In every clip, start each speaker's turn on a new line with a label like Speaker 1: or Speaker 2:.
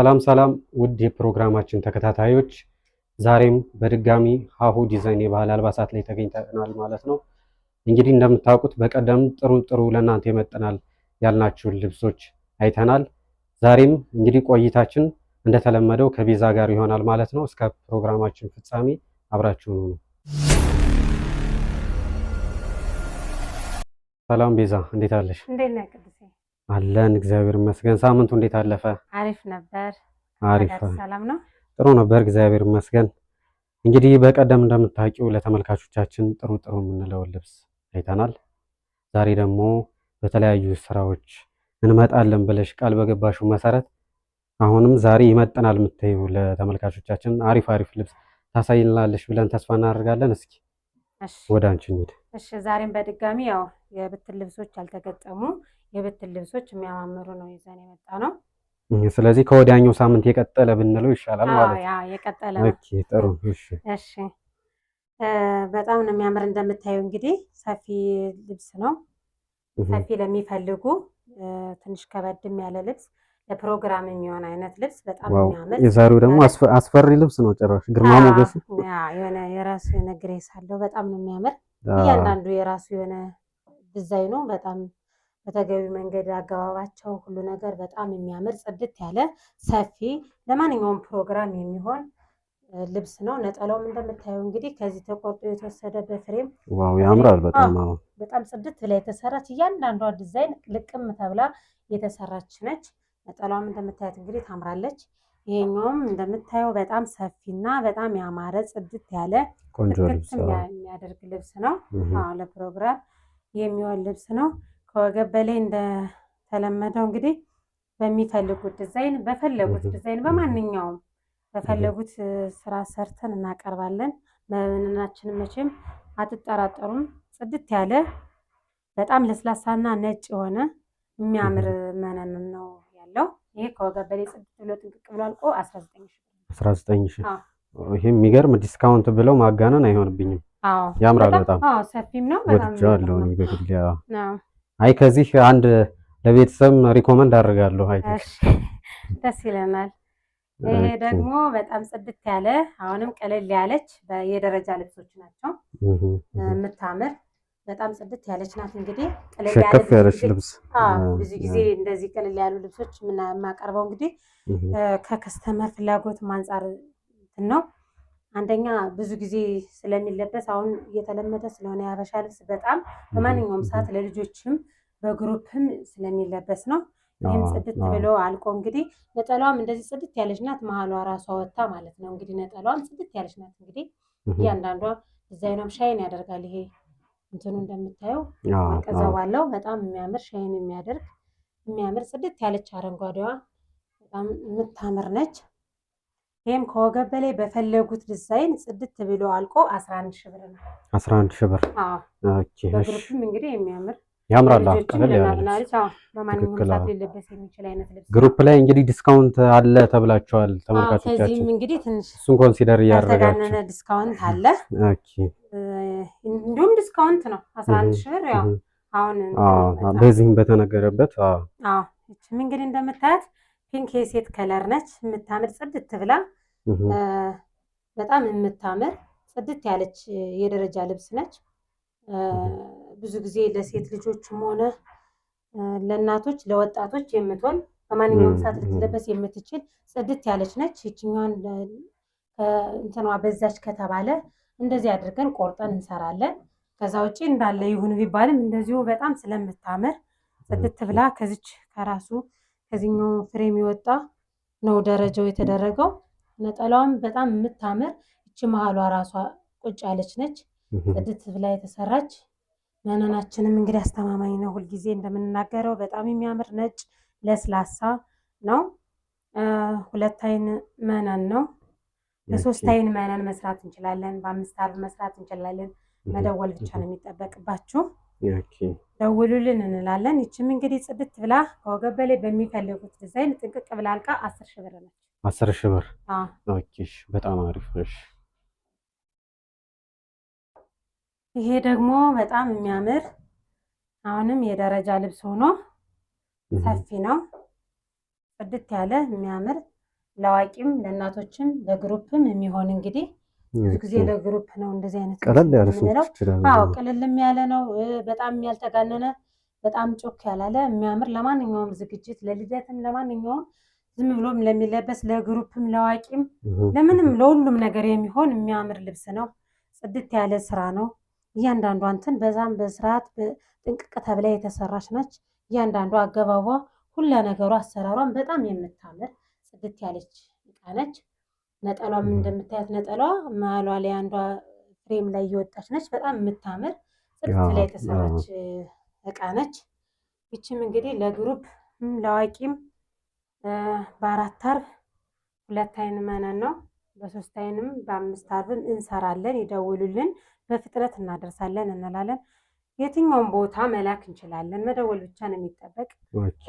Speaker 1: ሰላም ሰላም ውድ የፕሮግራማችን ተከታታዮች ዛሬም በድጋሚ ሀሁ ዲዛይን የባህል አልባሳት ላይ ተገኝተናል ማለት ነው። እንግዲህ እንደምታውቁት በቀደም ጥሩ ለእናንተ ይመጥናል ያልናችሁን ልብሶች አይተናል። ዛሬም እንግዲህ ቆይታችን እንደተለመደው ከቤዛ ጋር ይሆናል ማለት ነው። እስከ ፕሮግራማችን ፍጻሜ አብራችሁን ሁኑ። ሰላም ቤዛ፣ እንዴት አለሽ?
Speaker 2: እንዴት ነህ ቅዱሴ?
Speaker 1: አለን እግዚአብሔር ይመስገን። ሳምንቱ እንዴት አለፈ?
Speaker 2: አሪፍ ነበር።
Speaker 1: አሪፍ
Speaker 2: ሰላም ነው?
Speaker 1: ጥሩ ነበር እግዚአብሔር ይመስገን። እንግዲህ በቀደም እንደምታውቂው ለተመልካቾቻችን ጥሩ የምንለው ልብስ አይተናል። ዛሬ ደግሞ በተለያዩ ስራዎች እንመጣለን ብለሽ ቃል በገባሽው መሰረት አሁንም ዛሬ ይመጥናል የምትይው ለተመልካቾቻችን አሪፍ ልብስ ታሳይልናለሽ ብለን ተስፋ እናደርጋለን። እስኪ ወደ አንቺ እንሂድ።
Speaker 2: እሺ፣ ዛሬም በድጋሚ ያው የብትን ልብሶች ያልተገጠሙ የብትን ልብሶች የሚያማምሩ ነው ይዘን የመጣ ነው።
Speaker 1: ስለዚህ ከወዲያኛው ሳምንት የቀጠለ ብንለው ይሻላል ማለት ነው።
Speaker 2: አዎ የቀጠለ ነው።
Speaker 1: ኦኬ ጥሩ።
Speaker 2: እሺ በጣም ነው የሚያምር። እንደምታየው እንግዲህ ሰፊ ልብስ ነው። ሰፊ ለሚፈልጉ ትንሽ ከበድም ያለ ልብስ ለፕሮግራም የሚሆን አይነት ልብስ በጣም የሚያምር።
Speaker 1: የዛሬው ደግሞ አስፈሪ ልብስ ነው። ጭራሽ ግርማ ሞገስ
Speaker 2: የሆነ የራሱ የሆነ ግሬስ አለው። በጣም ነው የሚያምር። እያንዳንዱ የራሱ የሆነ ዲዛይኑ በጣም በተገቢ መንገድ አገባባቸው ሁሉ ነገር በጣም የሚያምር ጽድት ያለ ሰፊ ለማንኛውም ፕሮግራም የሚሆን ልብስ ነው። ነጠላውም እንደምታየው እንግዲህ ከዚህ ተቆርጦ የተወሰደ በፍሬም
Speaker 1: ዋው ያምራል።
Speaker 2: በጣም ጽድት ብላ የተሰራች እያንዳንዷ ዲዛይን ልቅም ተብላ የተሰራች ነች። ነጠላውም እንደምታያት እንግዲህ ታምራለች። ይሄኛውም እንደምታየው በጣም ሰፊና በጣም ያማረ ጽድት ያለ
Speaker 1: ቆንጆ ልብስ
Speaker 2: የሚያደርግ ልብስ ነው። ለፕሮግራም የሚሆን ልብስ ነው። ከወገብ በላይ እንደተለመደው እንግዲህ በሚፈልጉት ዲዛይን በፈለጉት ዲዛይን በማንኛውም በፈለጉት ስራ ሰርተን እናቀርባለን። መነናችንን መቼም አትጠራጠሩም። ጽድት ያለ በጣም ለስላሳና ነጭ የሆነ የሚያምር መነን ነው ያለው። ይሄ ከወገብ በላይ ጽድት ብሎ ጥንቅቅ ብሎ አልቆ
Speaker 1: 19 ሺህ። ይሄ የሚገርም ዲስካውንት ብለው ማጋነን አይሆንብኝም። ያምራል በጣም
Speaker 2: ሰፊም ነው። በጣም
Speaker 1: ወድጃለሁ እኔ በግሌ። አይ ከዚህ አንድ ለቤተሰብ ሪኮመንድ አደርጋለሁ። አይ
Speaker 2: ደስ ይለናል። ይሄ ደግሞ በጣም ጽድት ያለ አሁንም ቀለል ያለች የደረጃ ልብሶች ናቸው። የምታምር በጣም ጽድት ያለች ናት። እንግዲህ ቀለል
Speaker 1: ያለች ልብስ
Speaker 2: ብዙ ጊዜ እንደዚህ ቀለል ያሉ ልብሶች የማቀርበው እንግዲህ ከከስተመር ፍላጎት አንጻር ነው። አንደኛ ብዙ ጊዜ ስለሚለበስ አሁን እየተለመደ ስለሆነ የሀበሻ ልብስ በጣም በማንኛውም ሰዓት ለልጆችም በግሩፕም ስለሚለበስ ነው። ይህም ጽድት ብሎ አልቆ እንግዲህ ነጠላዋም እንደዚህ ጽድት ያለች ናት። መሀሏ ራሷ ወታ ማለት ነው። እንግዲህ ነጠላዋም ጽድት ያለች ናት። እንግዲህ እያንዳንዷ ዲዛይኗም ሻይን ያደርጋል። ይሄ እንትኑ እንደምታየው ቀዛው ባለው በጣም የሚያምር ሻይን የሚያምር ጽድት ያለች አረንጓዴዋ በጣም የምታምር ነች። ይሄም ከወገብ በላይ በፈለጉት ዲዛይን ጽድት ብሎ አልቆ 11 ሺህ ብር ነው።
Speaker 1: 11 ሺህ ብር።
Speaker 2: ኦኬ። በግሩፕም እንግዲህ የሚያምር
Speaker 1: ያምራል። ቀለል ያለች
Speaker 2: በማንኛውም ሰዓት ሊለበስ የሚችል አይነት ልብስ።
Speaker 1: ግሩፕ ላይ እንግዲህ ዲስካውንት አለ ተብላችኋል ተመልካቾቻችን።
Speaker 2: ከዚህም እንግዲህ ትንሽ
Speaker 1: እሱን ኮንሲደር እያደረጋችሁ
Speaker 2: ዲስካውንት አለ።
Speaker 1: ኦኬ።
Speaker 2: እንዲሁም ዲስካውንት ነው 11 ሺህ ብር። ያው አሁን
Speaker 1: በዚህም በተነገረበት
Speaker 2: እቺም እንግዲህ እንደምታያት ፒንክ የሴት ከለር ነች። የምታምር ጽድት ብላ በጣም የምታምር ጽድት ያለች የደረጃ ልብስ ነች። ብዙ ጊዜ ለሴት ልጆችም ሆነ ለእናቶች ለወጣቶች የምትሆን በማንኛውም ሰዓት ልትለበስ የምትችል ጽድት ያለች ነች። ይችኛዋን እንትኗ በዛች ከተባለ እንደዚህ አድርገን ቆርጠን እንሰራለን። ከዛ ውጪ እንዳለ ይሁን ቢባልም እንደዚሁ በጣም ስለምታምር ጽድት ብላ ከዚች ከዚህኛው ፍሬም የወጣ ነው ደረጃው የተደረገው። ነጠላዋም በጣም የምታምር እቺ መሀሏ ራሷ ቁጭ ያለች ነች። ጽድት ብላ የተሰራች መነናችንም እንግዲህ አስተማማኝ ነው። ሁልጊዜ እንደምንናገረው በጣም የሚያምር ነጭ ለስላሳ ነው። 2 አይን መነን ነው። ለ3 አይን መነን መስራት እንችላለን። በ5 አርብ መስራት እንችላለን። መደወል ብቻ ነው የሚጠበቅባችሁ። ደውሉልን እንላለን። ይችም እንግዲህ ጽድት ብላ ከወገብ በላይ በሚፈልጉት ዲዛይን ጥንቅቅ ብላ አልቃ 10 ሺህ ብር ነች።
Speaker 1: 10 ሺህ ብር። ኦኬ በጣም አሪፍ ነሽ።
Speaker 2: ይሄ ደግሞ በጣም የሚያምር አሁንም የደረጃ ልብስ ሆኖ ሰፊ ነው። ጽድት ያለ የሚያምር ለአዋቂም ለእናቶችም ለግሩፕም የሚሆን እንግዲህ ብዙ ጊዜ ለግሩፕ ነው እንደዚህ አይነት
Speaker 1: ቀለል ያለ
Speaker 2: የምንለው። አዎ ቀለልም ያለ ነው። በጣም ያልተጋነነ በጣም ጮክ ያላለ የሚያምር ለማንኛውም ዝግጅት ለልደትም ለማንኛውም ዝም ብሎም ለሚለበስ ለግሩፕም ለአዋቂም ለምንም ለሁሉም ነገር የሚሆን የሚያምር ልብስ ነው። ጽድት ያለ ስራ ነው። እያንዳንዷ እንትን በዛም በስርዓት ጥንቅቅ ተብላ የተሰራች ነች። እያንዳንዷ አገባቧ ሁላ ነገሩ አሰራሯን በጣም የምታምር ጽድት ያለች እቃ ነች። ነጠሏም እንደምታያት ነጠሏ መሀሏ ላይ አንዷ ፍሬም ላይ እየወጣች ነች። በጣም የምታምር ጽድት ላይ የተሰራች እቃ ነች። ይችም እንግዲህ ለግሩፕ ለአዋቂም በ4 አርብ 2 አይን መነን ነው። በ3 አይንም በ5 አርብም እንሰራለን። ይደውሉልን፣ በፍጥነት እናደርሳለን እንላለን። የትኛውን ቦታ መላክ እንችላለን። መደወል ብቻ ነው የሚጠበቅ።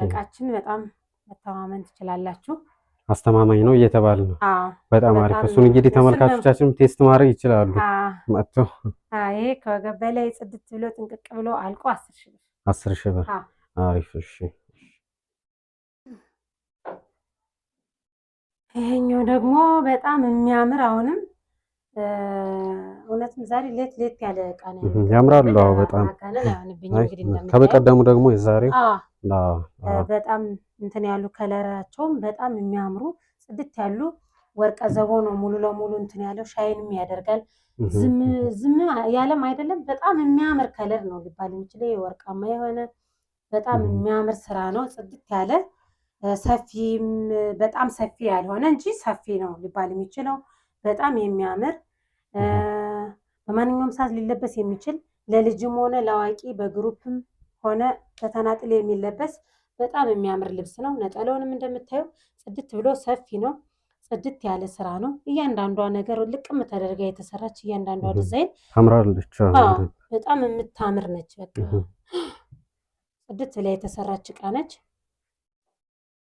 Speaker 2: እቃችን በጣም መተማመን ትችላላችሁ።
Speaker 1: አስተማማኝ ነው እየተባለ ነው። በጣም አሪፍ። እሱን እንግዲህ ተመልካቾቻችን ቴስት ማድረግ ይችላሉ መጥተው።
Speaker 2: ይሄ ከወገብ በላይ ጽድት ብሎ ጥንቅቅ ብሎ አልቆ 10 ሺህ ብር።
Speaker 1: 10 ሺህ ብር። አሪፍ። እሺ
Speaker 2: ይሄኛው ደግሞ በጣም የሚያምር አሁንም እውነትም ዛሬ ሌት ያለ እቃ ነው።
Speaker 1: ያምራሉ። በጣም ከበቀደሙ ደግሞ የዛሬው
Speaker 2: በጣም እንትን ያሉ ከለራቸውም በጣም የሚያምሩ ጽድት ያሉ ወርቀ ዘቦ ነው ሙሉ ለሙሉ እንትን ያለው ሻይንም ያደርጋል። ዝም ያለም አይደለም። በጣም የሚያምር ከለር ነው ሊባል የሚችለው ወርቃማ የሆነ በጣም የሚያምር ስራ ነው። ጽድት ያለ ሰፊም በጣም ሰፊ ያልሆነ እንጂ ሰፊ ነው ሊባል የሚችለው በጣም የሚያምር በማንኛውም ሰዓት ሊለበስ የሚችል ለልጅም ሆነ ለአዋቂ በግሩፕም ሆነ በተናጥል የሚለበስ በጣም የሚያምር ልብስ ነው። ነጠላውንም እንደምታየው ጽድት ብሎ ሰፊ ነው። ጽድት ያለ ስራ ነው። እያንዳንዷ ነገር ልቅም ተደርጋ የተሰራች እያንዳንዷ ዲዛይን
Speaker 1: ታምራለች።
Speaker 2: በጣም የምታምር ነች። በቃ ጽድት ላይ የተሰራች እቃ ነች።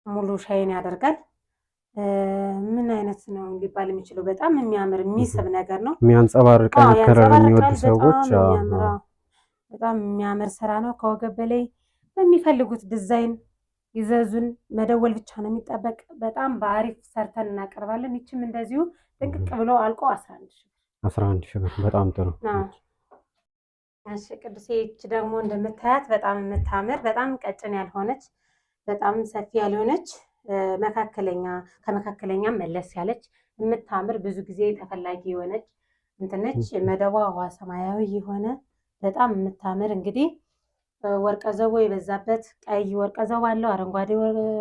Speaker 2: ሙሉ ሻይን ያደርጋል። ምን አይነት ነው ሊባል የሚችለው በጣም የሚያምር የሚስብ ነገር ነው።
Speaker 1: የሚያንጸባርቅ አይነት ከለር የሚወዱ ሰዎች
Speaker 2: በጣም የሚያምር ስራ ነው። ከወገብ በላይ በሚፈልጉት ዲዛይን ይዘዙን፣ መደወል ብቻ ነው የሚጠበቅ። በጣም በአሪፍ ሰርተን እናቀርባለን። ይችም እንደዚሁ ጥንቅቅ ብሎ አልቆ
Speaker 1: 11 ሺህ ብር። በጣም ጥሩ።
Speaker 2: እሺ ቅዱሴ፣ ይች ደግሞ እንደምታያት በጣም የምታምር በጣም ቀጭን ያልሆነች በጣም ሰፊ ያልሆነች መካከለኛ ከመካከለኛም መለስ ያለች የምታምር ብዙ ጊዜ ተፈላጊ የሆነች እንትነች። መደቧ ውሃ ሰማያዊ የሆነ በጣም የምታምር እንግዲህ ወርቀ ዘቦ የበዛበት ቀይ ወርቀ ዘቦ አለው፣ አረንጓዴ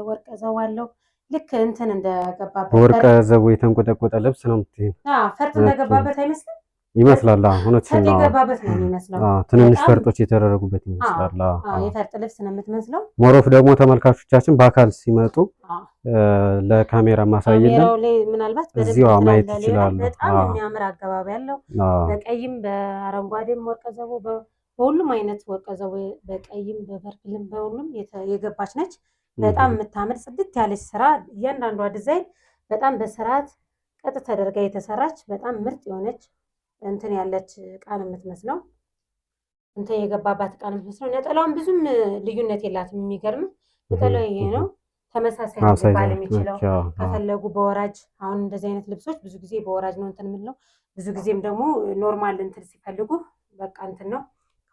Speaker 2: ወርቀ ዘቦ አለው። ልክ እንትን እንደገባበት
Speaker 1: ወርቀ ዘቦ የተንቆጠቆጠ ልብስ ነው የምትይኝ።
Speaker 2: ፈርጥ እንደገባበት አይመስልም?
Speaker 1: ይመስላል። እውነትሽን ነው።
Speaker 2: የገባበት ነው የሚመስለው።
Speaker 1: ትንንሽ ፈርጦች የተደረጉበት ይመስላል።
Speaker 2: የፈርጥ ልብስ ነው የምትመስለው።
Speaker 1: ሞሮፍ ደግሞ ተመልካቾቻችን በአካል ሲመጡ ለካሜራ ማሳየልን
Speaker 2: ምናልባት
Speaker 1: እዚሁ ማየት ይችላሉ።
Speaker 2: በጣም የሚያምር አገባቢ ያለው በቀይም በአረንጓዴም ወርቀ ዘቦ በሁሉም አይነት ወርቀ ዘቦ በቀይም በፐርፕልም በሁሉም የገባች ነች። በጣም የምታምር ጽድት ያለች ስራ እያንዳንዷ ዲዛይን በጣም በስርዓት ቀጥ ተደርጋ የተሰራች በጣም ምርጥ የሆነች እንትን ያለች እቃ ነው የምትመስለው። እንትን የገባባት እቃ ነው የምትመስለው። ነጠላውን ብዙም ልዩነት የላትም። የሚገርም ነጠላው ይሄ ነው። ተመሳሳይ ነው ሊባል የሚችለው። ከፈለጉ በወራጅ አሁን እንደዚህ አይነት ልብሶች ብዙ ጊዜ በወራጅ ነው እንትን የምንለው። ብዙ ጊዜም ደግሞ ኖርማል እንትን ሲፈልጉ በቃ እንትን ነው።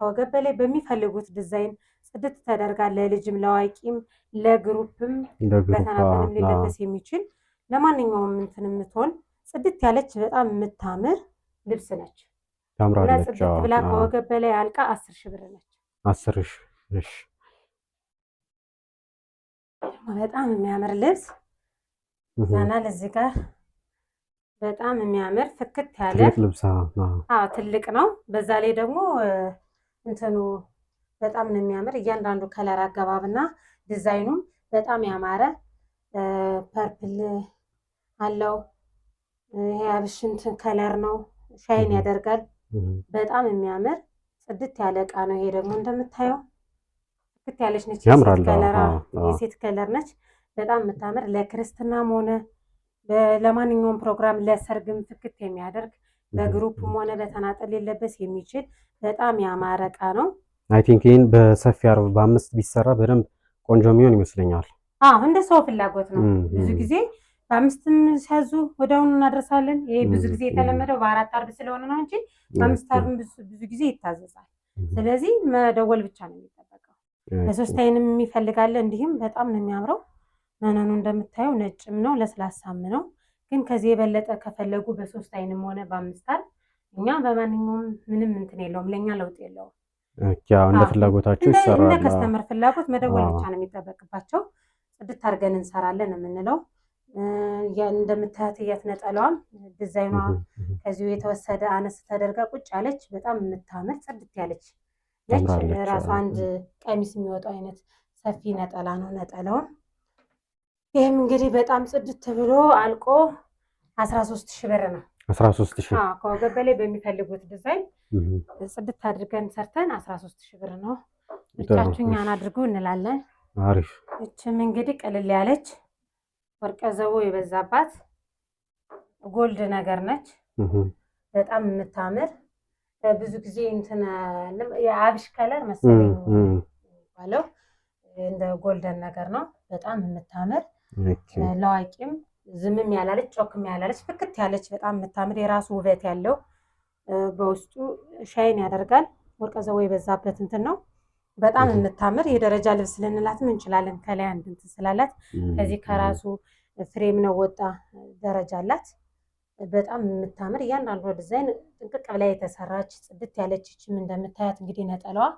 Speaker 2: ከወገብ በላይ በሚፈልጉት ዲዛይን ጽድት ተደርጋ ለልጅም ለአዋቂም ለግሩፕም በተናጠልም ሊለበስ የሚችል ለማንኛውም እንትን የምትሆን ጽድት ያለች በጣም የምታምር ልብስ ነች።
Speaker 1: ታምራለች።
Speaker 2: ጽድት ብላ ከወገብ በላይ አልቃ 10 ሺህ ብር ነች።
Speaker 1: 10 ሺህ። እሺ
Speaker 2: በጣም የሚያምር ልብስ ይዛናል እዚህ ጋር በጣም የሚያምር ፍክት ያለ
Speaker 1: ልብስ።
Speaker 2: ትልቅ ነው። በዛ ላይ ደግሞ እንትኑ በጣም ነው የሚያምር። እያንዳንዱ ከለር አገባብና ዲዛይኑም በጣም ያማረ ፐርፕል አለው። ይሄ አብሽንት ከለር ነው። ሻይን ያደርጋል። በጣም የሚያምር ጽድት ያለ እቃ ነው። ይሄ ደግሞ እንደምታየው ፍክት ያለች ነች። የሴት ከለር ነች። በጣም የምታምር ለክርስትናም ሆነ ለማንኛውም ፕሮግራም ለሰርግም ፍክት የሚያደርግ በግሩፕም ሆነ በተናጠል ሊለበስ የሚችል በጣም ያማረ እቃ ነው።
Speaker 1: አይ ቲንክ ይሄን በሰፊ አርብ በ5 ቢሰራ በደንብ ቆንጆ የሚሆን ይመስለኛል።
Speaker 2: እንደ ሰው ፍላጎት ነው። ብዙ ጊዜ በ5ም ሲያዙ ወዲያውኑ እናደርሳለን። ይሄ ብዙ ጊዜ የተለመደው በ4 አርብ ስለሆነ ነው እንጂ በ5 አርብ ብዙ ጊዜ ይታዘዛል። ስለዚህ መደወል ብቻ ነው የሚጠበቀው። በ3 አይንም ይፈልጋል። እንዲህም በጣም ነው የሚያምረው። መነኑ እንደምታየው ነጭም ነው ለስላሳም ነው። ግን ከዚህ የበለጠ ከፈለጉ በ3 አይንም ሆነ በ5 አርብ እኛ በማንኛውም ምንም እንትን የለውም፣ ለኛ ለውጥ የለውም።
Speaker 1: ያው እንደ ፍላጎታቸው ይሰራል።
Speaker 2: እንደ ከስተመር ፍላጎት መደወል ብቻ ነው የሚጠበቅባቸው። ጽድት አድርገን እንሰራለን የምንለው። እንደምታያት እያት ነጠላዋም ዲዛይኗ ከዚሁ የተወሰደ አነስ ተደርጋ ቁጭ ያለች በጣም የምታምር ጽድት ያለች ነች። ራሱ አንድ ቀሚስ የሚወጣው አይነት ሰፊ ነጠላ ነው ነጠላውን። ይህም እንግዲህ በጣም ጽድት ብሎ አልቆ 13,000 ብር ነው።
Speaker 1: 13,000
Speaker 2: ከወገብ በላይ በሚፈልጉት ዲዛይን ጽድት አድርገን ሰርተን 13,000 ብር ነው። ብቻችሁ እኛን አድርጉ እንላለን።
Speaker 1: አሪፍ።
Speaker 2: እችም እንግዲህ ቅልል ያለች ወርቀ ዘቦ የበዛባት ጎልድ ነገር ነች። በጣም የምታምር ብዙ ጊዜ እንትን የአብሽ ከለር መሰለኝ የሚባለው እንደ ጎልደን ነገር ነው። በጣም የምታምር ለዋቂም ዝምም ያላለች ጮክም ያላለች ፍክት ያለች በጣም የምታምር የራሱ ውበት ያለው በውስጡ ሻይን ያደርጋል። ወርቀ ዘቦ የበዛበት እንትን ነው። በጣም የምታምር የደረጃ ልብስ ልንላትም እንችላለን። ከላይ አንድ እንትን ስላላት ከዚህ ከራሱ ፍሬም ነው ወጣ ደረጃ አላት። በጣም የምታምር እያንዳንዱ ዲዛይን ጥንቅቅ ብላ የተሰራች ጽድት ያለች እችም እንደምታያት እንግዲህ ነጠላዋ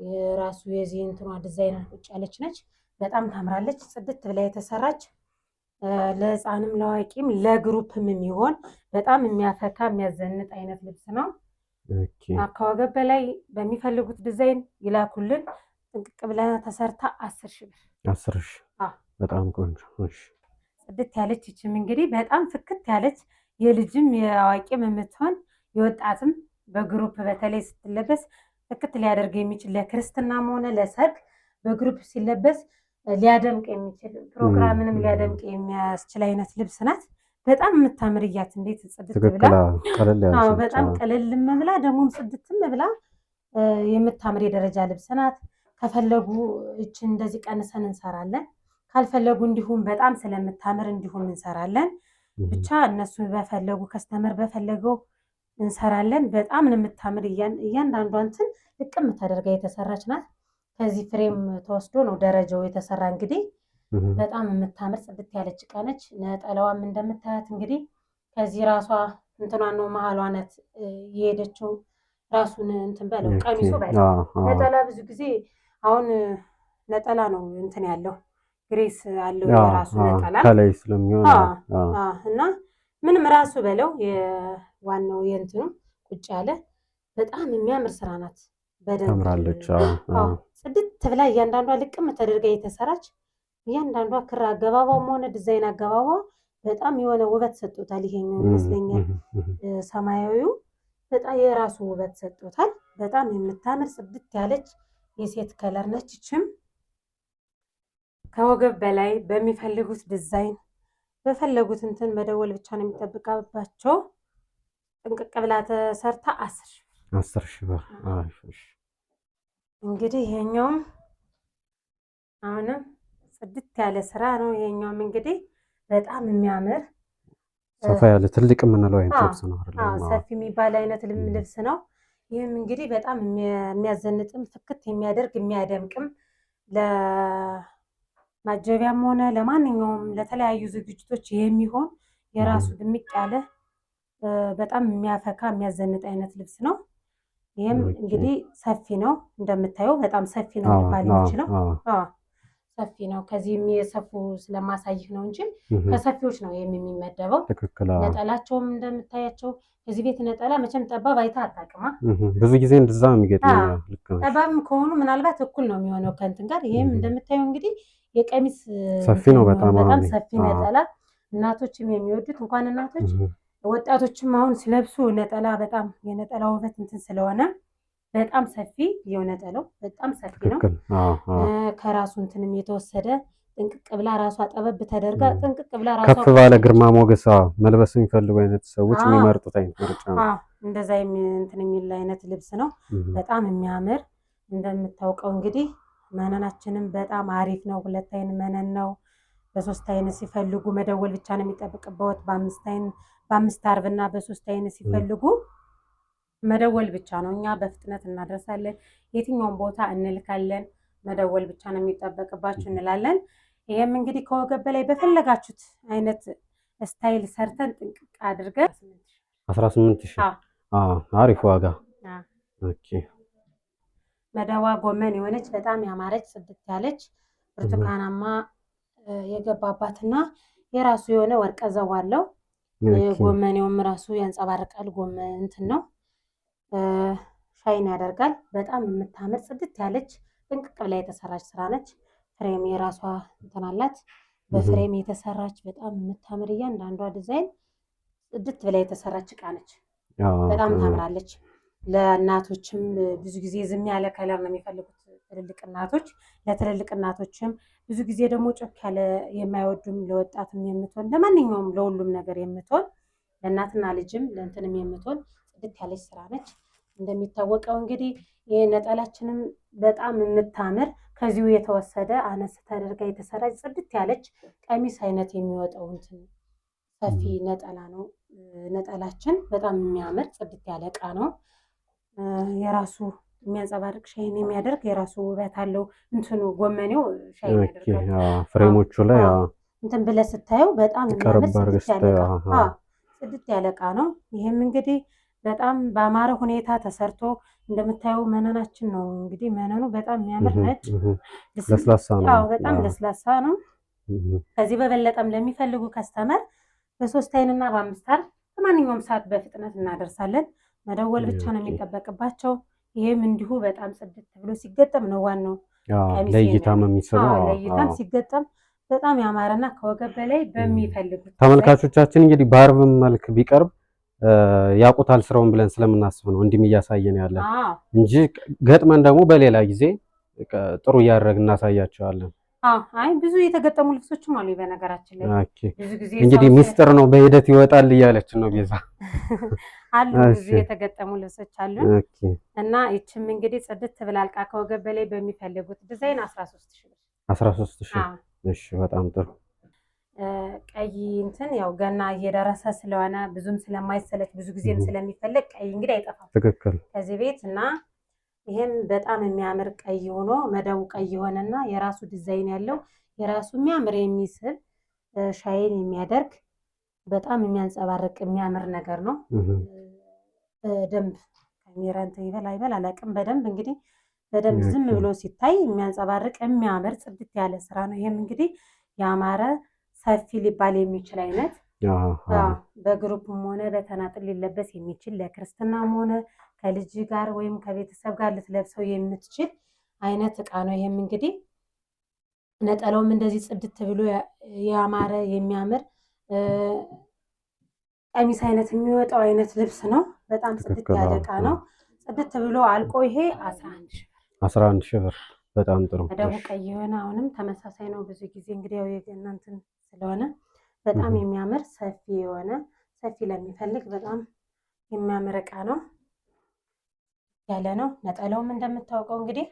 Speaker 2: የራሱ የዚህ እንትኗ ዲዛይን ቁጭ ያለች ነች። በጣም ታምራለች። ጽድት ብላ የተሰራች ለሕፃንም ለአዋቂም ለግሩፕም የሚሆን በጣም የሚያፈካ የሚያዘንጥ አይነት ልብስ ነው። ከወገብ በላይ በሚፈልጉት ዲዛይን ይላኩልን። ጥንቅቅ ብላ ተሰርታ 10,000 ብር።
Speaker 1: 10,000 በጣም ቆንጆ።
Speaker 2: ጽድት ያለች ይችም እንግዲህ በጣም ፍክት ያለች የልጅም የአዋቂም የምትሆን የወጣትም በግሩፕ በተለይ ስትለበስ ፍክት ሊያደርግ የሚችል ለክርስትናም ሆነ ለሰርግ በግሩፕ ሲለበስ ሊያደምቅ የሚችል ፕሮግራምንም ሊያደምቅ የሚያስችል አይነት ልብስ ናት። በጣም የምታምር እያት እንዴት ጽድት ብላ በጣም ቀለልም ብላ ደግሞም ጽድትም ብላ የምታምር የደረጃ ልብስ ናት። ከፈለጉ እችን እንደዚህ ቀንሰን እንሰራለን። ካልፈለጉ እንዲሁም በጣም ስለምታምር እንዲሁም እንሰራለን። ብቻ እነሱ በፈለጉ ከስተመር በፈለገው እንሰራለን። በጣም ነው የምታምር። እያንዳንዷ እንትን ልቅም ተደርጋ የተሰራች ናት። ከዚህ ፍሬም ተወስዶ ነው ደረጃው የተሰራ። እንግዲህ በጣም የምታምር ጽድት ያለች ዕቃ ነች። ነጠላዋም እንደምታያት እንግዲህ ከዚህ ራሷ እንትኗን ነው መሀሏ ናት የሄደችው። ራሱን እንትን በለው ቀሚሱ ነጠላ ብዙ ጊዜ አሁን ነጠላ ነው እንትን ያለው ግሬስ አለው የራሱ ነጠላ
Speaker 1: ከላይ ስለሚሆን
Speaker 2: እና ምንም ራሱ በለው የዋናው የእንትኑ ቁጭ ያለ በጣም የሚያምር ስራ ናት። በደንብ
Speaker 1: ታምራለች።
Speaker 2: ጽድት ብላ እያንዳንዷ ልቅም ተደርጋ የተሰራች እያንዳንዷ ክር አገባቧም ሆነ ዲዛይን አገባቧ በጣም የሆነ ውበት ሰጥቶታል። ይሄኛው ይመስለኛል ሰማያዊው በጣም የራሱ ውበት ሰጥቶታል። በጣም የምታምር ጽድት ያለች የሴት ከለር ነች። ይችም ከወገብ በላይ በሚፈልጉት ዲዛይን በፈለጉት እንትን መደወል ብቻ ነው የሚጠብቅባቸው። ጥንቅቅ ብላ ተሰርታ
Speaker 1: 10,000 ብር።
Speaker 2: እንግዲህ ይሄኛውም አሁንም ጽድት ያለ ስራ ነው። ይሄኛውም እንግዲህ በጣም የሚያምር
Speaker 1: ሰፋ ያለ ትልቅ የምንለው አይነት ልብስ ነው አይደል?
Speaker 2: ሰፊ የሚባል አይነት ልብስ ነው። ይህም እንግዲህ በጣም የሚያዘንጥም ፍክት የሚያደርግ የሚያደምቅም ለማጀቢያም ሆነ ለማንኛውም ለተለያዩ ዝግጅቶች የሚሆን የራሱ ድምቅ ያለ በጣም የሚያፈካ የሚያዘንጥ አይነት ልብስ ነው። ይህም እንግዲህ ሰፊ ነው እንደምታየው በጣም ሰፊ ነው የሚባል የሚችለው ሰፊ ነው። ከዚህም የሰፉ ስለማሳይህ ነው እንጂ ከሰፊዎች ነው የሚመደበው። ነጠላቸውም እንደምታያቸው እዚህ ቤት ነጠላ መቼም ጠባብ አይታ አታውቅማ።
Speaker 1: ብዙ ጊዜ እንደዛ ነው የሚገጥመው።
Speaker 2: ጠባብም ከሆኑ ምናልባት እኩል ነው የሚሆነው ከእንትን ጋር። ይህም እንደምታየው እንግዲህ የቀሚስ
Speaker 1: ሰፊ ነው በጣም
Speaker 2: ሰፊ ነጠላ እናቶችም የሚወዱት እንኳን እናቶች ወጣቶችም አሁን ሲለብሱ ነጠላ በጣም የነጠላ ውበት እንትን ስለሆነ በጣም ሰፊ የነጠላው በጣም ሰፊ ነው። ከራሱ እንትንም የተወሰደ ጥንቅቅ ብላ ራሷ ጠበብ ተደርጋ ጥንቅቅ ብላ ራሷ
Speaker 1: ከፍ ባለ ግርማ ሞገስ መልበስ የሚፈልጉ አይነት ሰዎች የሚመርጡት አይነት ምርጫ ነው።
Speaker 2: እንደዛ እንትን የሚል አይነት ልብስ ነው። በጣም የሚያምር እንደምታውቀው እንግዲህ መነናችንም በጣም አሪፍ ነው። 2 አይን መነን ነው። በ3 አይነት ሲፈልጉ መደወል ብቻ ነው የሚጠብቅበት። በ5 አርብ እና በ3 አይነት ሲፈልጉ መደወል ብቻ ነው። እኛ በፍጥነት እናደርሳለን። የትኛውን ቦታ እንልካለን። መደወል ብቻ ነው የሚጠበቅባችሁ እንላለን። ይሄም እንግዲህ ከወገብ በላይ በፈለጋችሁት አይነት ስታይል ሰርተን ጥንቅቅ አድርገን
Speaker 1: 18000 አሪፍ ዋጋ። ኦኬ
Speaker 2: መደዋ ጎመን የሆነች በጣም ያማረች ጽድት ያለች ብርቱካናማ የገባባትና የራሱ የሆነ ወርቀ ዘው አለው። ጎመኔውም ራሱ ያንጸባርቃል። ጎመን እንትን ነው ሻይን ያደርጋል። በጣም የምታምር ጽድት ያለች ጥንቅቅ ብላ የተሰራች ስራ ነች። ፍሬም የራሷ እንትን አላት። በፍሬም የተሰራች በጣም የምታምር እያንዳንዷ ዲዛይን ጽድት ብላ የተሰራች እቃ ነች። በጣም ታምራለች። ለእናቶችም ብዙ ጊዜ ዝም ያለ ከለር ነው የሚፈልጉት ትልልቅ እናቶች። ለትልልቅ እናቶችም ብዙ ጊዜ ደግሞ ጮክ ያለ የማይወዱም ለወጣትም የምትሆን ለማንኛውም ለሁሉም ነገር የምትሆን ለእናትና ልጅም ለእንትንም የምትሆን ጽድት ያለች ስራ ነች። እንደሚታወቀው እንግዲህ ነጠላችንም በጣም የምታምር ከዚሁ የተወሰደ አነስ ተደርጋ የተሰራች ጽድት ያለች ቀሚስ አይነት የሚወጣው እንትን ሰፊ ነጠላ ነው። ነጠላችን በጣም የሚያምር ጽድት ያለ እቃ ነው። የራሱ የሚያንጸባርቅ ሻይን የሚያደርግ የራሱ ውበት አለው። እንትኑ ጎመኔው ሻይን ያደርጋል።
Speaker 1: ፍሬሞቹ ላይ
Speaker 2: እንትን ብለህ ስታየው በጣም የሚያምር ጽድት ያለ እቃ ነው። ይህም እንግዲህ በጣም በአማረ ሁኔታ ተሰርቶ እንደምታየው መነናችን ነው። እንግዲህ መነኑ በጣም የሚያምር ነጭ
Speaker 1: ለስላሳ ነው።
Speaker 2: በጣም ለስላሳ ነው። ከዚህ በበለጠም ለሚፈልጉ ከስተመር በ3 አይንና በ5 አር በማንኛውም ሰዓት በፍጥነት እናደርሳለን። መደወል ብቻ ነው የሚጠበቅባቸው። ይህም እንዲሁ በጣም ጽድት ብሎ ሲገጠም ነው ዋናው
Speaker 1: ለእይታም የሚስበው።
Speaker 2: ለእይታም ሲገጠም በጣም ያማረና ከወገብ በላይ በሚፈልጉት
Speaker 1: ተመልካቾቻችን እንግዲህ በአርብም መልክ ቢቀርብ ያቁታል ስራውን ብለን ስለምናስብ ነው እንዲህ እያሳየን ያለን እንጂ ገጥመን ደግሞ በሌላ ጊዜ ጥሩ እያደረግን እናሳያቸዋለን።
Speaker 2: አይ ብዙ የተገጠሙ ልብሶችም አሉ። በነገራችን ላይ ብዙ ጊዜ
Speaker 1: እንግዲህ ሚስጥር ነው በሂደት ይወጣል እያለችን ነው ቤዛ
Speaker 2: አሉ። ብዙ የተገጠሙ ልብሶች አሉ እና ይችም እንግዲህ ጽድት ብላ አልቃ ከወገብ በላይ በሚፈልጉት ዲዛይን 13000
Speaker 1: እሺ በጣም ጥሩ።
Speaker 2: ቀይ እንትን ያው ገና እየደረሰ ስለሆነ ብዙም ስለማይሰለች ብዙ ጊዜም ስለሚፈልግ ቀይ እንግዲህ አይጠፋም
Speaker 1: ትክክል
Speaker 2: ከዚህ ቤት እና ይሄም በጣም የሚያምር ቀይ ሆኖ መደቡ ቀይ ሆነና የራሱ ዲዛይን ያለው የራሱ የሚያምር የሚስብ ሻይን የሚያደርግ በጣም የሚያንጸባርቅ የሚያምር ነገር ነው። በደንብ ካሜራ እንትን ይበል አላውቅም። በደንብ እንግዲህ በደንብ ዝም ብሎ ሲታይ የሚያንጸባርቅ የሚያምር ጽድት ያለ ስራ ነው። ይሄም እንግዲህ ያማረ ሰፊ ሊባል የሚችል አይነት በግሩፕም ሆነ በተናጥል ሊለበስ የሚችል ለክርስትናም ሆነ ከልጅ ጋር ወይም ከቤተሰብ ጋር ልትለብሰው የምትችል አይነት እቃ ነው። ይሄም እንግዲህ ነጠላውም እንደዚህ ጽድት ብሎ ያማረ የሚያምር ቀሚስ አይነት የሚወጣው አይነት ልብስ ነው። በጣም ጽድት ያለ እቃ ነው። ጽድት ብሎ አልቆ ይሄ
Speaker 1: 11000 ብር። በጣም ጥሩ።
Speaker 2: መደቡ ቀይ የሆነ አሁንም ተመሳሳይ ነው። ብዙ ጊዜ እንግዲህ ያው የገና እንትን ስለሆነ በጣም የሚያምር ሰፊ የሆነ ሰፊ ለሚፈልግ በጣም የሚያምር እቃ ነው ያለ ነው። ነጠላውም እንደምታውቀው እንግዲህ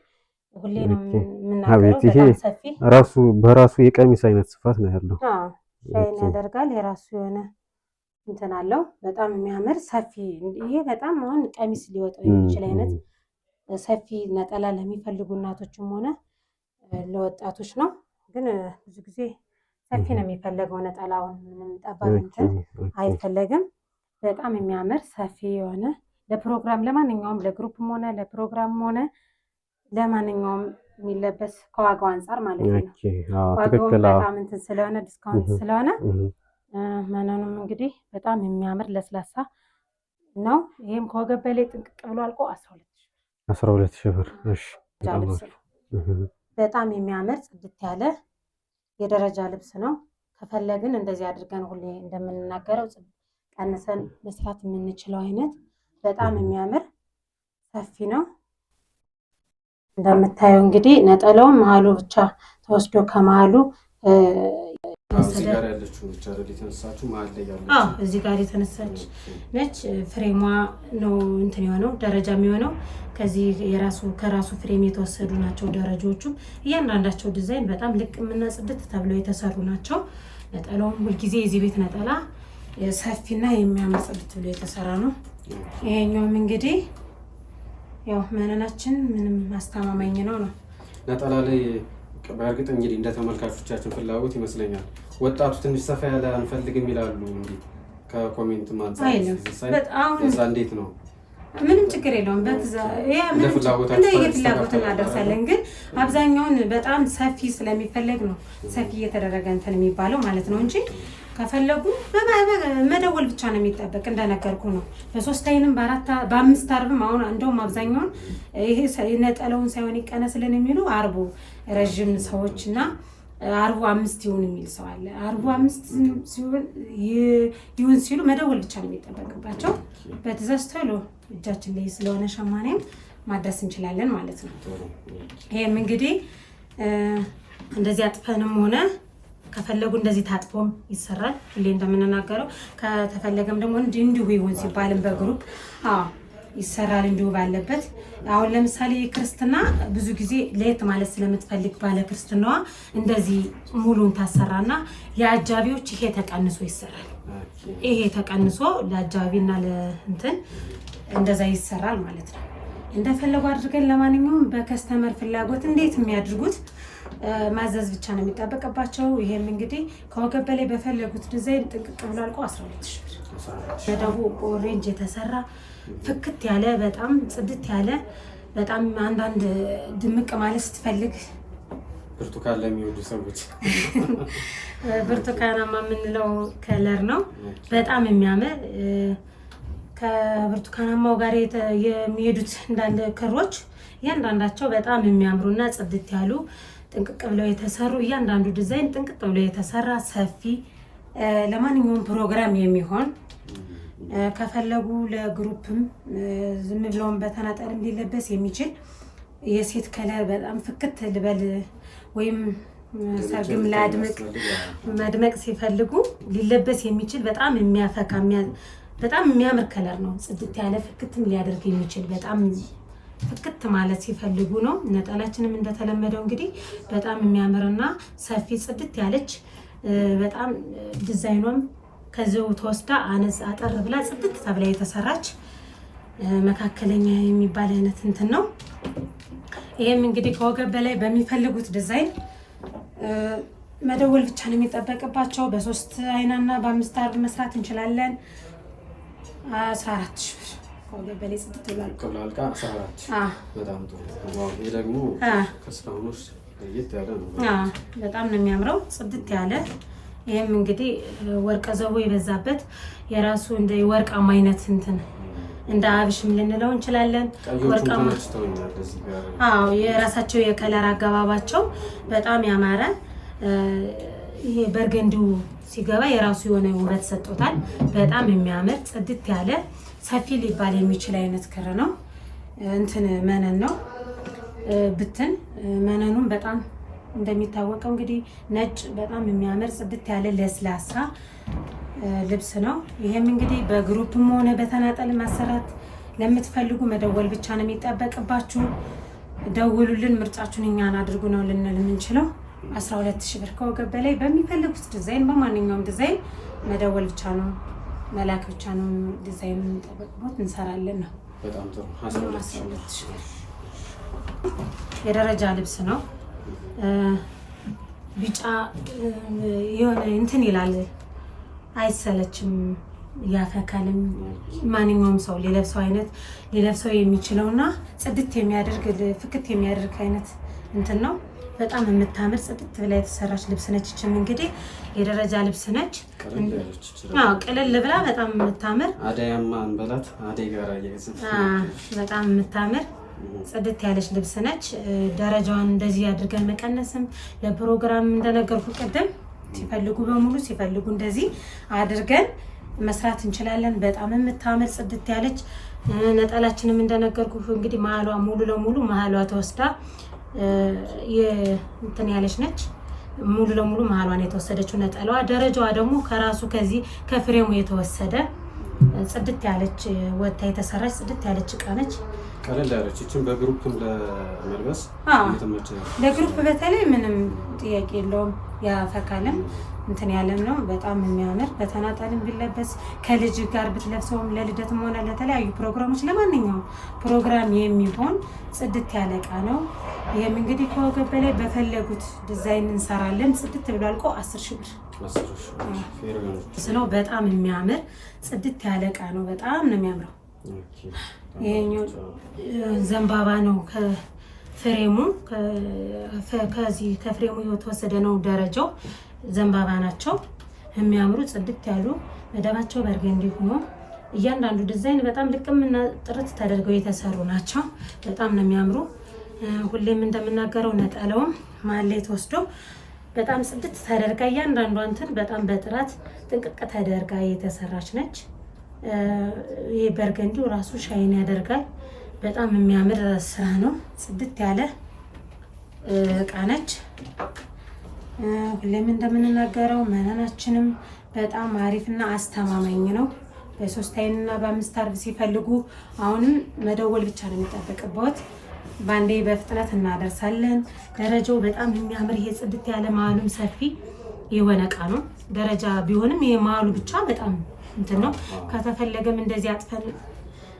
Speaker 2: ሁሌ ነው የምናገረው በጣም ሰፊ
Speaker 1: ራሱ በራሱ የቀሚስ አይነት ስፋት ነው ያለው።
Speaker 2: ሻይን ያደርጋል። የራሱ የሆነ እንትን አለው። በጣም የሚያምር ሰፊ ይሄ በጣም አሁን ቀሚስ ሊወጣው የሚችል አይነት ሰፊ ነጠላ ለሚፈልጉ እናቶችም ሆነ ለወጣቶች ነው። ግን ብዙ ጊዜ ሰፊ ነው የሚፈለገው ነጠላውን ምንም ጠባብ እንትን አይፈለግም። በጣም የሚያምር ሰፊ የሆነ ለፕሮግራም ለማንኛውም ለግሩፕም ሆነ ለፕሮግራምም ሆነ ለማንኛውም የሚለበስ ከዋጋው አንፃር ማለት ነው። ዋጋው በጣም እንትን ስለሆነ ዲስካውንት ስለሆነ መነኑም እንግዲህ በጣም የሚያምር ለስላሳ ነው። ይሄም ከወገብ በላይ ጥንቅቅ ብሎ አልቆ
Speaker 1: 12000 ብር። እሺ
Speaker 2: በጣም የሚያምር ጽድት ያለ የደረጃ ልብስ ነው። ከፈለግን እንደዚህ አድርገን ሁሌ እንደምንናገረው ቀንሰን መስራት የምንችለው አይነት በጣም የሚያምር ሰፊ ነው። እንደምታየው እንግዲህ ነጠላውም መሀሉ ብቻ ተወስዶ ከመሀሉ
Speaker 1: እዚህ ጋር ያለችው ብቻ የተነሳችው መሀል ላይ ያለችው
Speaker 2: እዚህ ጋር የተነሳች ነች። ፍሬሟ ነው እንትን የሆነው ደረጃ የሚሆነው ከራሱ ፍሬም የተወሰዱ ናቸው ደረጃዎቹ። እያንዳንዳቸው ዲዛይን በጣም ልቅምና ጽድት ተብለው የተሰሩ ናቸው። ነጠላውም ሁልጊዜ የዚህ ቤት ነጠላ ሰፊና የሚያምር ጽድት ብሎ የተሰራ ነው። ይሄኛውም እንግዲህ ያው መነናችን ምንም አስተማማኝ ነው።
Speaker 1: ነጠላ ላይ በእርግጥ እንግዲህ እንደ ተመልካቾቻችን ፍላጎት ይመስለኛል ወጣቱ ትንሽ ሰፋ ያለ አንፈልግም ይላሉ። እንግዲህ ከኮሜንት ማንሳት እዛ እንዴት ነው?
Speaker 2: ምንም ችግር የለውም። እንደ ፍላጎት እናደርሳለን። ግን አብዛኛውን በጣም ሰፊ ስለሚፈለግ ነው ሰፊ እየተደረገ እንትን የሚባለው ማለት ነው እንጂ ከፈለጉ መደወል ብቻ ነው የሚጠበቅ። እንደነገርኩ ነው በ3 አይንም በ5 አርብም አሁን እንደውም አብዛኛውን ይሄ ነጠላውን ሳይሆን ይቀነስልን የሚሉ አርቡ ረዥም ሰዎች እና አርቡ 5 ይሁን የሚል ሰው አለ። አርቡ 5 ይሁን ሲሉ መደወል ብቻ ነው የሚጠበቅባቸው። በትዕዛዝ ቶሎ እጃችን ላይ ስለሆነ ሸማኔም ማድረስ እንችላለን ማለት ነው። ይሄም እንግዲህ እንደዚህ አጥፈንም ሆነ ከፈለጉ እንደዚህ ታጥፎም ይሰራል። ሁሌ እንደምንናገረው ከተፈለገም ደግሞ እንዲሁ ይሁን ሲባልም በግሩፕ ይሰራል እንዲሁ ባለበት። አሁን ለምሳሌ ክርስትና ብዙ ጊዜ ለየት ማለት ስለምትፈልግ ባለ ክርስትናዋ እንደዚህ ሙሉን ታሰራና የአጃቢዎች ይሄ ተቀንሶ ይሰራል። ይሄ ተቀንሶ ለአጃቢና ለእንትን እንደዛ ይሰራል ማለት ነው። እንደፈለጉ አድርገን ለማንኛውም በከስተመር ፍላጎት እንዴት የሚያድርጉት ማዘዝ ብቻ ነው የሚጠበቅባቸው። ይሄም እንግዲህ ከወገብ በላይ በፈለጉት ዲዛይን ጥንቅቅ ብሎ አልቆ 12000 ብር። በደቡብ ኦሬንጅ የተሰራ ፍክት ያለ በጣም ጽድት ያለ በጣም አንዳንድ ድምቅ ማለት ስትፈልግ
Speaker 1: ብርቱካን ለሚወዱ ሰዎች
Speaker 2: ብርቱካናማ የምንለው ከለር ነው። በጣም የሚያምር ከብርቱካናማው ጋር የሚሄዱት እንዳለ ክሮች እያንዳንዳቸው በጣም የሚያምሩና ጽድት ያሉ ጥንቅቅ ብለው የተሰሩ እያንዳንዱ ዲዛይን ጥንቅቅ ብለው የተሰራ ሰፊ ለማንኛውም ፕሮግራም የሚሆን ከፈለጉ ለግሩፕም ዝም ብለውም በተናጠልም ሊለበስ የሚችል የሴት ከለር በጣም ፍክት ልበል ወይም ሰርግም መድመቅ ሲፈልጉ ሊለበስ የሚችል በጣም የሚያፈካ በጣም የሚያምር ከለር ነው። ጽድት ያለ ፍክትም ሊያደርግ የሚችል በጣም ፍክት ማለት ሲፈልጉ ነው። ነጠላችንም እንደተለመደው እንግዲህ በጣም የሚያምርና ሰፊ ጽድት ያለች በጣም ዲዛይኗም ከዚው ተወስዳ አነስ አጠር ብላ ጽድት ተብላ የተሰራች መካከለኛ የሚባል አይነት እንትን ነው። ይሄም እንግዲህ ከወገብ በላይ በሚፈልጉት ዲዛይን መደወል ብቻ ነው የሚጠበቅባቸው። በ3 አይናና በ5 አርብ መስራት እንችላለን። 14000 ብር ከወገብ በላይ ጽድት ብሏል።
Speaker 1: ከብላልቃ 14 በጣም ጥሩ። ይሄ ደግሞ ከስራውኖች ለየት ያለ ነው።
Speaker 2: በጣም ነው የሚያምረው ጽድት ያለ። ይሄም እንግዲህ ወርቀ ዘቦ የበዛበት የራሱ እንደ ወርቃማ አይነት እንትን እንደ አብሽም ልንለው እንችላለን። ወርቃማ የራሳቸው የከለር አገባባቸው በጣም ያማረ ይሄ በርገንዲው ሲገባ የራሱ የሆነ ውበት ሰጥቶታል። በጣም የሚያምር ጽድት ያለ ሰፊ ሊባል የሚችል አይነት ክር ነው። እንትን መነን ነው ብትን መነኑም በጣም እንደሚታወቀው እንግዲህ ነጭ በጣም የሚያምር ጽድት ያለ ለስላሳ ልብስ ነው። ይሄም እንግዲህ በግሩፕም ሆነ በተናጠል ማሰራት ለምትፈልጉ መደወል ብቻ ነው የሚጠበቅባችሁ። ደውሉልን፣ ምርጫችሁን እኛን አድርጉ ነው ልንል የምንችለው። 12000 ብር ከወገብ በላይ በሚፈልጉት ዲዛይን በማንኛውም ዲዛይን መደወል ብቻ ነው መላክ ብቻ ነው ዲዛይን የምንጠበቅበት እንሰራለን ነው።
Speaker 1: በጣም ጥሩ።
Speaker 2: 12000 የደረጃ ልብስ ነው። ቢጫ የሆነ እንትን ይላል አይሰለችም፣ ያፈካልም። ማንኛውም ሰው ሊለብሰው የሚችለውና ጽድት የሚያደርግ ፍክት የሚያደርግ አይነት እንትን ነው። በጣም የምታምር ጽድት ብላ የተሰራች ልብስ ነች። እችም እንግዲህ የደረጃ ልብስ ነች። ቅልል ብላ በጣም የምታምር
Speaker 1: አደያማ እንበላት አደይ ጋር
Speaker 2: በጣም የምታምር ጽድት ያለች ልብስ ነች። ደረጃዋን እንደዚህ አድርገን መቀነስም ለፕሮግራም እንደነገርኩ ቅድም ሲፈልጉ በሙሉ ሲፈልጉ እንደዚህ አድርገን መስራት እንችላለን። በጣም የምታምር ጽድት ያለች ነጠላችንም እንደነገርኩ እንግዲህ መሀሏ ሙሉ ለሙሉ መሀሏ ተወስዳ እንትን ያለች ነች። ሙሉ ለሙሉ መሀሏን የተወሰደችው ነጠላዋ። ደረጃዋ ደግሞ ከራሱ ከዚህ ከፍሬሙ የተወሰደ ጽድት ያለች ወታ የተሰራች ጽድት ያለች እቃ ነች።
Speaker 1: ቀለል ያለች እቺን በግሩፕም ለመልበስ
Speaker 2: ለግሩፕ በተለይ ምንም ጥያቄ የለውም። ያፈካልም እንትን ያለም ነው። በጣም የሚያምር በተናጠልም ቢለበስ ከልጅ ጋር ብትለብሰውም ለልደትም ሆነ ለተለያዩ ፕሮግራሞች ለማንኛውም ፕሮግራም የሚሆን ጽድት ያለ እቃ ነው። ይህም እንግዲህ ከወገብ በላይ በፈለጉት ዲዛይን እንሰራለን። ጽድት ብሎ አልቆ 10,000 ብር ነው። በጣም የሚያምር ጽድት ያለ እቃ ነው። በጣም ነው የሚያምረው። ይሄኛው ዘንባባ ነው። ከፍሬሙ ከዚህ ከፍሬሙ የተወሰደ ነው። ደረጃው ዘንባባ ናቸው። የሚያምሩ ጽድት ያሉ መደባቸው በርገንዲ ሆኖ እያንዳንዱ ዲዛይን በጣም ልቅምና ጥርት ተደርገው የተሰሩ ናቸው። በጣም ነው የሚያምሩ። ሁሌም እንደምናገረው ነጠላውም መሀል ላይ ተወስዶ በጣም ጽድት ተደርጋ እያንዳንዷ እንትን በጣም በጥራት ጥንቅቅ ተደርጋ የተሰራች ነች። ይሄ በርገንዲው ራሱ ሻይን ያደርጋል። በጣም የሚያምር ስራ ነው። ጽድት ያለ እቃ ነች። ሁሌም እንደምንናገረው መነናችንም በጣም አሪፍና አስተማማኝ ነው። በ3 አይንና በ5 አርብ ሲፈልጉ አሁንም መደወል ብቻ ነው የሚጠበቅበት። ባንዴ በፍጥነት እናደርሳለን። ደረጃው በጣም የሚያምር ይሄ ጽድት ያለ መሀሉም ሰፊ የሆነ እቃ ነው። ደረጃ ቢሆንም ይሄ መሀሉ ብቻ በጣም እንትን ነው። ከተፈለገም እንደዚህ አጥፈን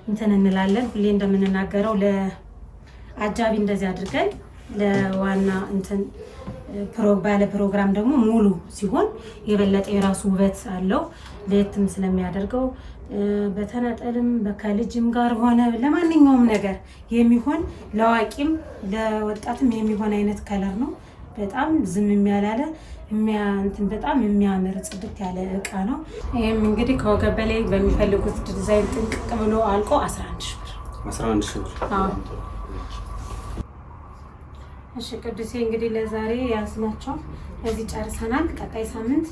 Speaker 2: እንትን እንላለን። ሁሌ እንደምንናገረው ለአጃቢ እንደዚህ አድርገን ለዋና እንትን ባለ ፕሮግራም ደግሞ ሙሉ ሲሆን የበለጠ የራሱ ውበት አለው። ለየትም ስለሚያደርገው በተናጠልም ከልጅም ጋር ሆነ ለማንኛውም ነገር የሚሆን ለአዋቂም ለወጣትም የሚሆን አይነት ከለር ነው። በጣም ዝም ያላለ በጣም የሚያምር ጽድት ያለ እቃ ነው። ይህም እንግዲህ ከወገብ በላይ በሚፈልጉት ዲዛይን ጥንቅቅ ብሎ አልቆ 11,000 ብር። እሺ ቅዱሴ እንግዲህ ለዛሬ ያዝናቸው እዚህ ጨርሰናል። ቀጣይ ሳምንት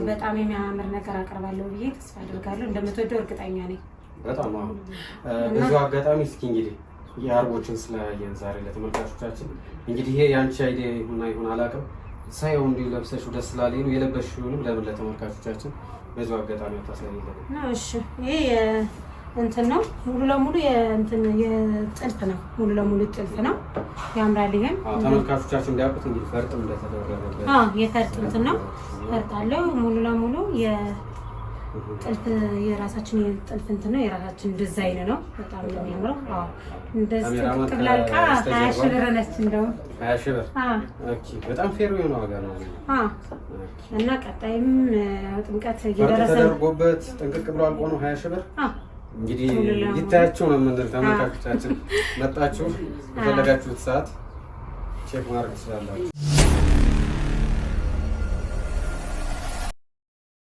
Speaker 2: በጣም የሚያምር ነገር አቀርባለሁ ብዬ ተስፋ አድርጋለሁ። እንደምትወደው እርግጠኛ ነኝ።
Speaker 1: በጣም በዚሁ አጋጣሚ እስኪ እንግዲህ የአርቦችን ስላየን ዛሬ ለተመልካቾቻችን እንግዲህ ይሄ የአንቺ አይዲያ ይሁን አላውቅም፣ ሳይሆን እንዲሁ ለብሰሽ ደስ ስላለኝ ነው የለበሽውንም ለምን ለተመልካቾቻችን በዚሁ አጋጣሚ ታሳይልን ነው።
Speaker 2: እሺ ይሄ እንትን ነው ሙሉ ለሙሉ የጥልፍ ነው። ሙሉ ለሙሉ ጥልፍ ነው። ያምራል። ይሄም
Speaker 1: ተመልካቾቻችን እንዲያውቁት እንግዲህ ፈርጥም እንደተደረገበት
Speaker 2: የፈርጥ እንትን ነው። ፈርጥ አለው ሙሉ ለሙሉ የጥልፍ የራሳችን የጥልፍ እንትን ነው። የራሳችን ዲዛይን ነው። በጣም ነው የሚያምረው። እንደዚህ ተቀብላልቃ 20,000 ብር ነች። እንደው
Speaker 1: 20,000 ብር። ኦኬ በጣም ፌር የሆነ ዋጋ ነው።
Speaker 2: እና ቀጣይም ጥምቀት እየደረሰ
Speaker 1: ተደርጎበት ጥንቅቅ ብሎ አልቆ ነው 20,000 ብር። እንግዲህ ይታያችሁ ነው የምንል ተመልካቾቻችን፣ መጣችሁ የፈለጋችሁት ሰዓት ቼክ ማድረግ ትችላላችሁ።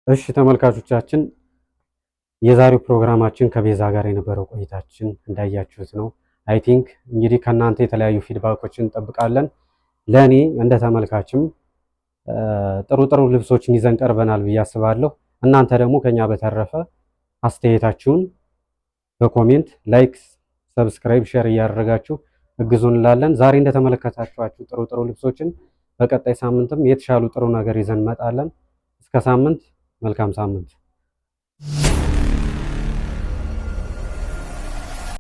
Speaker 1: እሺ ተመልካቾቻችን የዛሬው ፕሮግራማችን ከቤዛ ጋር የነበረው ቆይታችን እንዳያችሁት ነው። አይ ቲንክ እንግዲህ ከእናንተ የተለያዩ ፊድባኮችን እንጠብቃለን። ለእኔ እንደ ተመልካችም ጥሩ ጥሩ ልብሶችን ይዘን ቀርበናል ብዬ አስባለሁ። እናንተ ደግሞ ከኛ በተረፈ አስተያየታችሁን በኮሜንት ላይክ፣ ሰብስክራይብ፣ ሼር እያደረጋችሁ እግዙን እንላለን። ዛሬ እንደተመለከታችኋችሁ ጥሩ ጥሩ ልብሶችን በቀጣይ ሳምንትም የተሻሉ ጥሩ ነገር ይዘን እንመጣለን። እስከ ሳምንት መልካም ሳምንት።